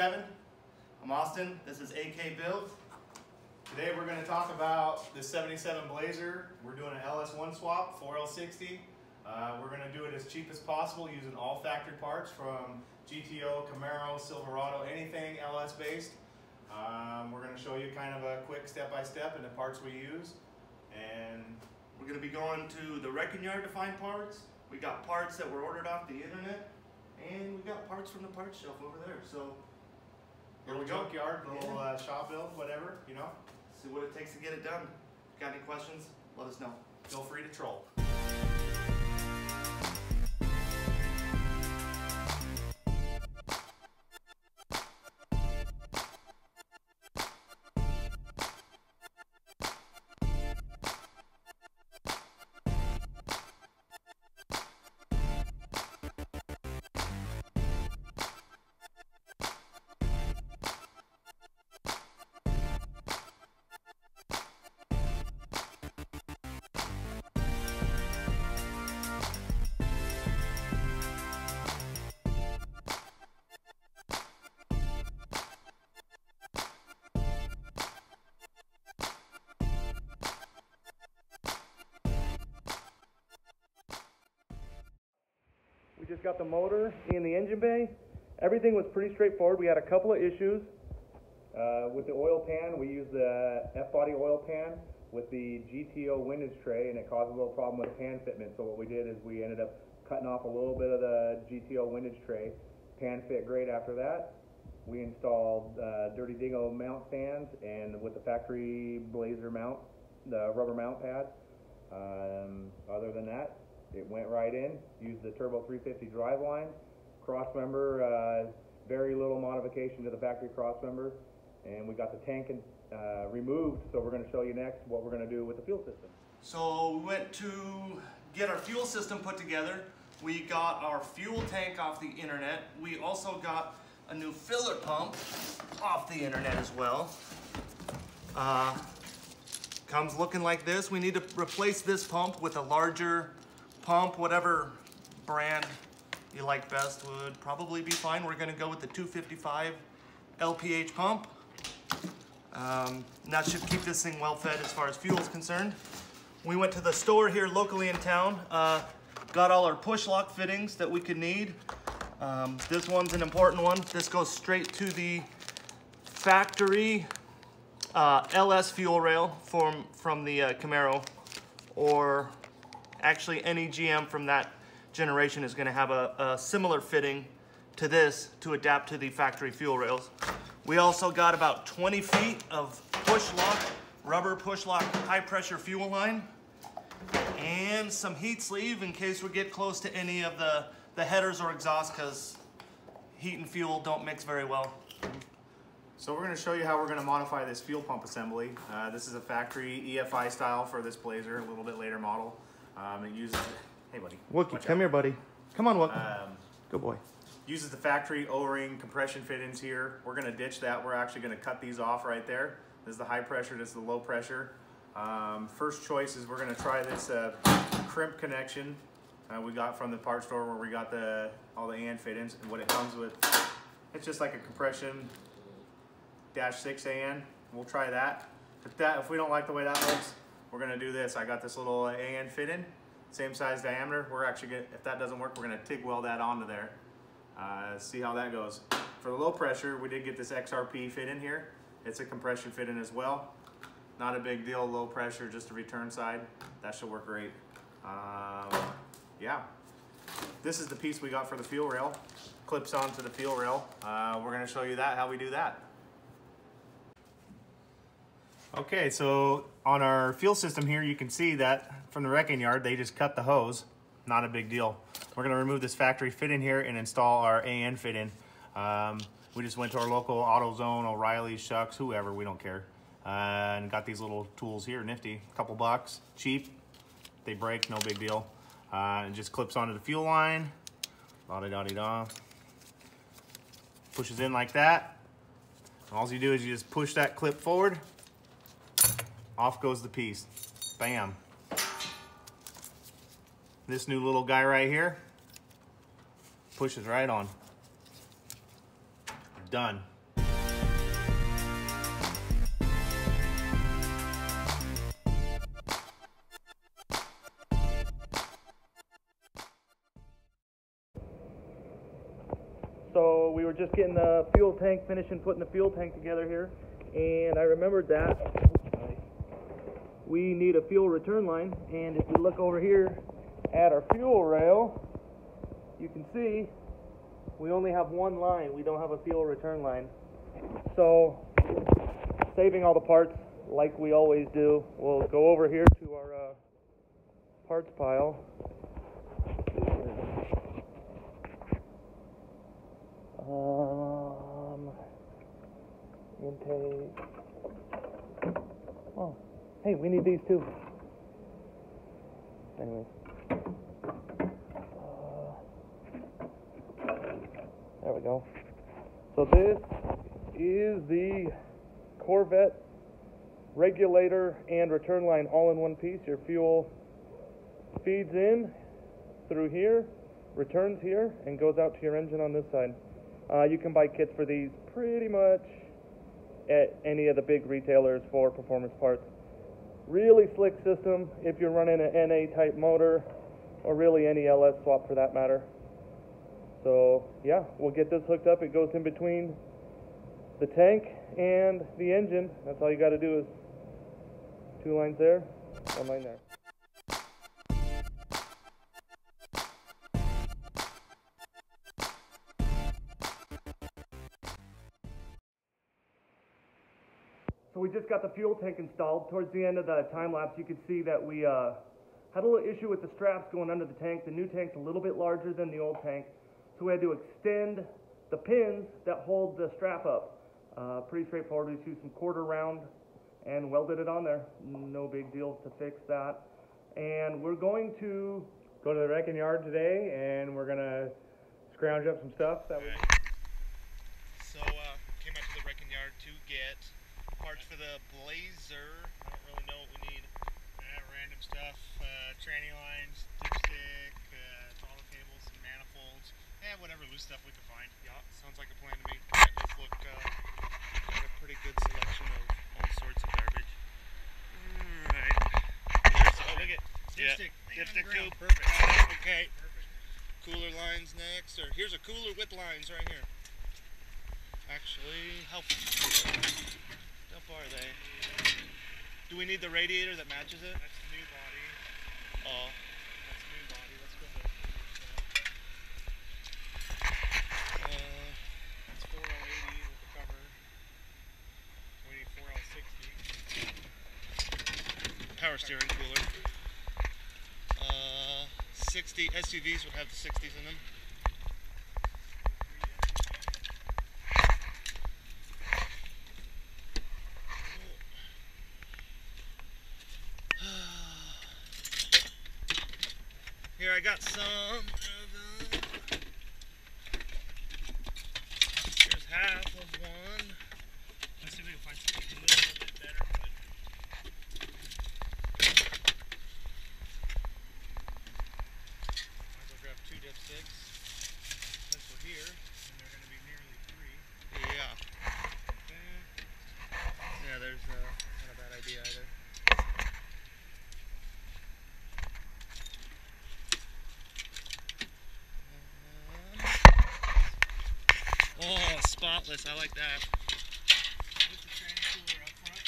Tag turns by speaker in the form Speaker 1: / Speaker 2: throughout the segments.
Speaker 1: Kevin. I'm Austin. This is AK Build. Today we're going to talk about the 77 Blazer. We're doing an ls1 swap, 4L60. We're going to do it as cheap as possible using all factory parts from GTO, Camaro, Silverado, anything LS based. We're going to show you kind of a quick step-by-step in the parts we use. And we're going to be going to the wrecking yard to find parts. We got parts that were ordered off the internet. And we got parts from the parts shelf over there. So here we go. Junkyard, little shop build, whatever, you know. See what it takes to get it done. If you got any questions, let us know. Feel free to troll. We just got the motor in the engine bay. Everything was pretty straightforward. We had a couple of issues with the oil pan. We used the F-body oil pan with the GTO windage tray, and it caused a little problem with pan fitment. So what we did is we ended up cutting off a little bit of the GTO windage tray. Pan fit great after that. We installed Dirty Dingo mount stands, and with the factory Blazer mount, the rubber mount pad. Other than that, it went right in. Used the Turbo 350 driveline, cross member, very little modification to the factory cross member, and we got the tank removed. So we're going to show you next what we're going to do with the fuel system. So we went to get our fuel system put together. We got our fuel tank off the internet. We also got a new filler pump off the internet as well. Comes looking like this. We need to replace this pump with a larger pump. Whatever brand you like best would probably be fine. We're going to go with the 255 LPH pump. That should keep this thing well fed as far as fuel is concerned. We went to the store here locally in town, got all our push lock fittings that we could need. This one's an important one. This goes straight to the factory LS fuel rail from the Camaro, or actually any GM from that generation is going to have a similar fitting to this to adapt to the factory fuel rails. We also got about 20 feet of push lock, rubber push lock high pressure fuel line, and some heat sleeve in case we get close to any of the headers or exhaust, because heat and fuel don't mix very well. So we're going to show you how we're going to modify this fuel pump assembly. This is a factory EFI style for this Blazer, a little bit later model. It uses, hey buddy.
Speaker 2: Wookie, come here buddy. Come on Wookie. Good boy.
Speaker 1: Uses the factory O-ring compression fittings here. We're going to ditch that. We're actually going to cut these off right there. This is the high pressure, this is the low pressure. First choice is we're going to try this crimp connection we got from the parts store, where we got all the AN fittings. And what it comes with, it's just like a compression -6 AN. We'll try that. If we don't like the way that looks, we're going to do this. I got this little AN fitting, same size diameter. We're actually going to, if that doesn't work, we're going to TIG weld that onto there. See how that goes. For the low pressure, we did get this XRP fit in here. It's a compression fit in as well. Not a big deal, low pressure, just a return side. That should work great. Yeah. This is the piece we got for the fuel rail. Clips onto the fuel rail. We're going to show you how we do that. Okay, so on our fuel system here, you can see that from the wrecking yard, they just cut the hose. Not a big deal. We're going to remove this factory fit in here and install our AN fit in. We just went to our local AutoZone, O'Reilly, Shucks, whoever, we don't care. And got these little tools here, nifty, couple bucks, cheap. They break, no big deal. It just clips onto the fuel line. La-di-da-di-da. Pushes in like that. All you do is you just push that clip forward. Off goes the piece. Bam. This new little guy right here pushes right on. Done. So we were just getting the fuel tank, finishing putting the fuel tank together here, and I remembered that we need a fuel return line, and if we look over here at our fuel rail, you can see we only have one line. We don't have a fuel return line. So, saving all the parts like we always do, we'll go over here to our parts pile. Intake. Oh, hey, we need these too. Anyways. There we go. So this is the Corvette regulator and return line all in one piece. Your fuel feeds in through here, returns here, and goes out to your engine on this side. You can buy kits for these pretty much at any of the big retailers for performance parts. Really slick system if you're running an NA type motor, or really any LS swap for that matter. So yeah, we'll get this hooked up. It goes in between the tank and the engine. That's all you got to do is 2 lines there, 1 line there. So we just got the fuel tank installed. Towards the end of the time lapse, you could see that we had a little issue with the straps going under the tank. The new tank's a little bit larger than the old tank, so we had to extend the pins that hold the strap up. Pretty straightforward. We just used some quarter round and welded it on there. No big deal to fix that. And we're going to go to the wrecking yard today, and we're gonna scrounge up some stuff that we.
Speaker 2: So came out to the wrecking yard to get parts for the Blazer. I don't really know what we need.
Speaker 3: Random stuff, tranny lines, dipstick, throttle cables, and manifolds. Whatever loose stuff we can find.
Speaker 2: Yeah, sounds like a plan to me. Got this got a pretty good selection of all sorts of garbage. Alright.
Speaker 3: Look at dipstick.
Speaker 2: Yeah, dipstick tube.
Speaker 3: Perfect.
Speaker 2: Okay.
Speaker 3: Perfect.
Speaker 2: Cooler lines next, or here's a cooler with lines right here. Actually, how far are they? Do we need the radiator that matches it?
Speaker 3: That's the new body.
Speaker 2: Oh.
Speaker 3: That's the new body. Let's go ahead. That's 4L80 with the cover. We need 4L60.
Speaker 2: Power steering cooler. 60 SUVs would have the 60s in them. Here I got some of them. Here's half of one.
Speaker 3: Let's see if we can find something a little bit better.
Speaker 2: Might as well grab 2 dipsticks. Since we're here.
Speaker 3: And they're going to be nearly 3.
Speaker 2: Yeah. Yeah, there's not a bad idea either. Oh, spotless. I like that.
Speaker 3: With the tranny cooler up front.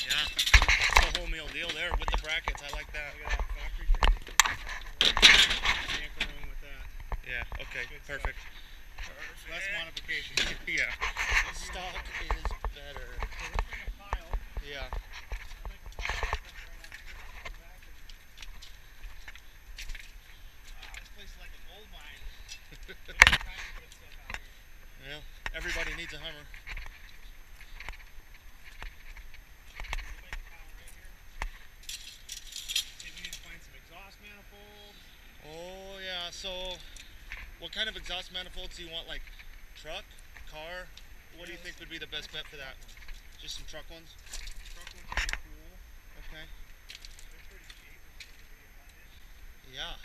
Speaker 2: Yeah. It's the whole meal deal there with the brackets. I like that.
Speaker 3: Look at that factory tranny. Can't go wrong with that.
Speaker 2: Yeah, okay.
Speaker 3: Good
Speaker 2: Perfect.
Speaker 3: Less modification.
Speaker 2: Yeah. Stock is better.
Speaker 3: So let's make a pile.
Speaker 2: Yeah.
Speaker 3: I'll make a pile of stuff right out here. Come back and... this place is like a gold mine. There's all kinds of good stuff out here.
Speaker 2: Well, everybody needs a Hummer.
Speaker 3: We'll make a pile right here. See if we need to find some exhaust manifolds.
Speaker 2: Oh, yeah. So, what kind of exhaust manifolds do you want? Like truck, car? What do you think would be the best bet for that? Just some truck ones?
Speaker 3: Truck ones would be cool.
Speaker 2: Okay.
Speaker 3: They're pretty cheap.
Speaker 2: Yeah.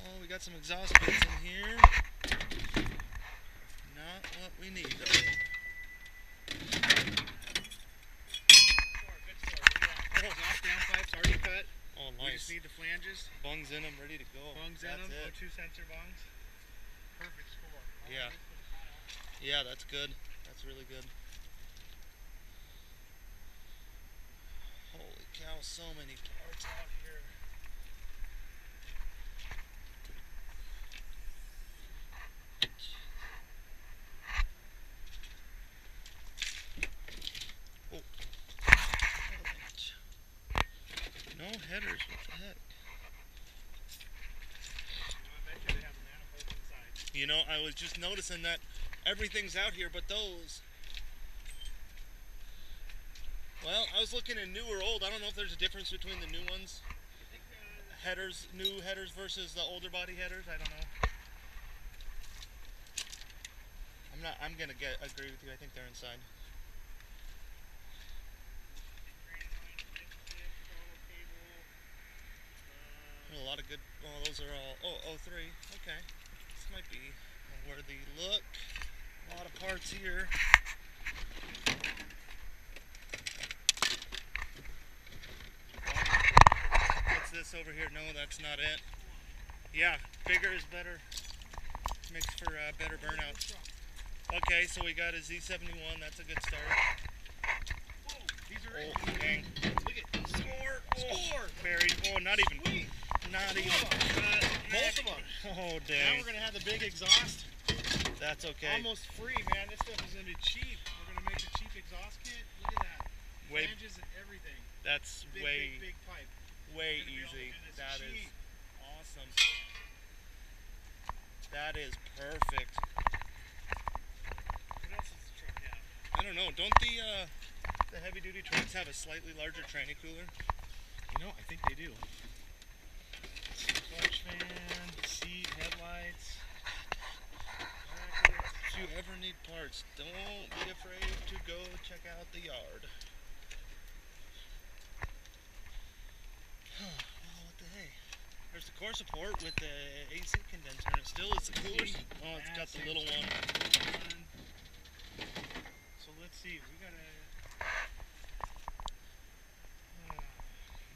Speaker 2: Oh, we got some exhaust bits in here. Not what we need though.
Speaker 3: Good store. Look at that. Exhaust downpipes already cut.
Speaker 2: Oh,
Speaker 3: We
Speaker 2: nice.
Speaker 3: just need the flanges.
Speaker 2: Bungs in them, ready to go.
Speaker 3: Bungs in them.
Speaker 2: That's it.
Speaker 3: O2 sensor bungs. Perfect score.
Speaker 2: Yeah. Yeah, that's good. That's really good. Holy cow, so many parts out here. Oh. No headers, what the heck?
Speaker 3: I bet you they have manifolds inside.
Speaker 2: You know, I was just noticing that everything's out here but those. Well, I was looking at new or old. I don't know if there's a difference between the new ones.
Speaker 3: I think
Speaker 2: Headers, new headers versus the older body headers. I don't know. I'm gonna agree with you. I think they're inside. A lot of good. Oh, those are all. Oh, 03. Okay, this might be a worthy look. A lot of parts here. What's this over here? No, that's not it. Yeah, bigger is better. Makes for better burnout. Okay, so we got a Z71. That's a good start.
Speaker 3: whoa, these are
Speaker 2: Oh, dang.
Speaker 3: Look at score. Score.
Speaker 2: Buried. Oh, not even.
Speaker 3: Sweet.
Speaker 2: Not even.
Speaker 3: Both of them.
Speaker 2: Oh,
Speaker 3: Now
Speaker 2: dang.
Speaker 3: we're gonna have the big exhaust.
Speaker 2: That's okay.
Speaker 3: Almost free, man. This stuff is gonna be cheap. We're gonna make a cheap exhaust kit. Look at that.
Speaker 2: Way.
Speaker 3: Flanges and everything.
Speaker 2: That's
Speaker 3: Big,
Speaker 2: way,
Speaker 3: big pipe.
Speaker 2: way
Speaker 3: We're gonna be able to
Speaker 2: easy.
Speaker 3: do this
Speaker 2: That is
Speaker 3: cheap.
Speaker 2: awesome. That is perfect.
Speaker 3: What else does the truck have?
Speaker 2: I don't know. Don't the heavy duty trucks have a slightly larger tranny cooler?
Speaker 3: You know, I think they do. Clutch fan, seat, headlights.
Speaker 2: If you ever need parts, don't be afraid to go check out the yard. Well, what the hey? There's the core support with the AC condenser, and it still is the coolers. Oh, it's got the little one.
Speaker 3: So let's see, we gotta.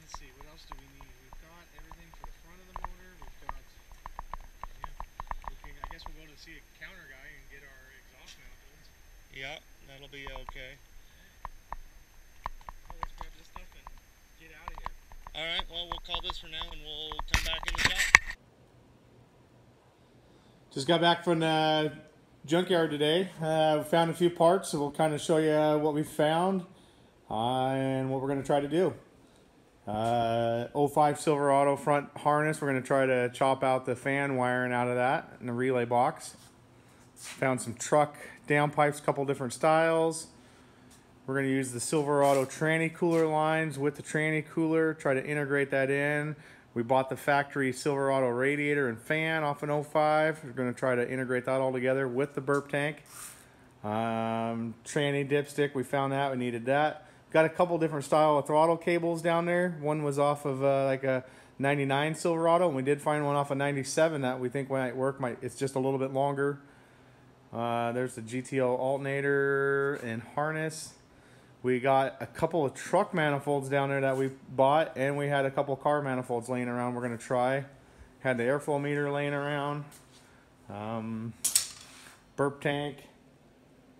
Speaker 3: Let's see, what else do we need? We've got everything for the front of the motor. We've got. Yeah. I guess we'll go to see a counter guy and get our exhaust manifolds.
Speaker 2: Yeah, that'll be okay.
Speaker 3: Oh, let's grab this stuff and get out of here.
Speaker 2: Alright, well, we'll call this for now and we'll come back in the shop.
Speaker 4: Just got back from the junkyard today. We found a few parts, so we'll kind of show you what we found and what we're going to try to do. 05 Silverado front harness. We're going to try to chop out the fan wiring out of that in the relay box. Found some truck downpipes, a couple different styles. We're going to use the Silverado tranny cooler lines with the tranny cooler, try to integrate that in. We bought the factory Silverado radiator and fan off an 05. We're going to try to integrate that all together with the burp tank. Tranny dipstick, we found that, we needed that. Got a couple different style of throttle cables down there. One was off of like a 99 Silverado, and we did find one off a 97 that we think might work. It's just a little bit longer. There's the GTO alternator and harness. We got a couple of truck manifolds down there that we bought, and we had a couple of car manifolds laying around we're going to try. Had the airflow meter laying around. Burp tank.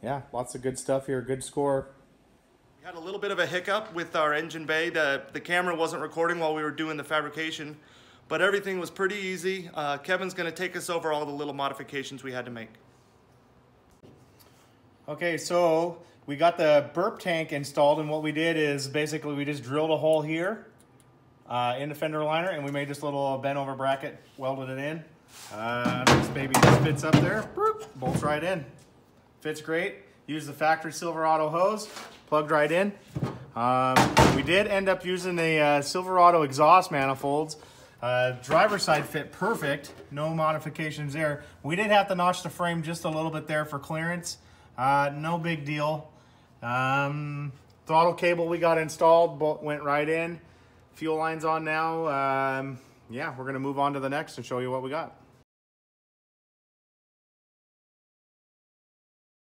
Speaker 4: Yeah, lots of good stuff here. Good score.
Speaker 1: We had a little bit of a hiccup with our engine bay. The camera wasn't recording while we were doing the fabrication, but everything was pretty easy. Kevin's going to take us over all the little modifications we had to make.
Speaker 4: Okay, so we got the burp tank installed, and what we did is basically we just drilled a hole here in the fender liner, and we made this little bent over bracket, welded it in. This baby just fits up there, bolts right in. Fits great. Use the factory Silverado hose, plugged right in. We did end up using the Silverado exhaust manifolds. Driver's side fit perfect, no modifications there. We did have to notch the frame just a little bit there for clearance. No big deal. Throttle cable we got installed, went right in. Fuel line's on now. Yeah, we're gonna move on to the next and show you what we got.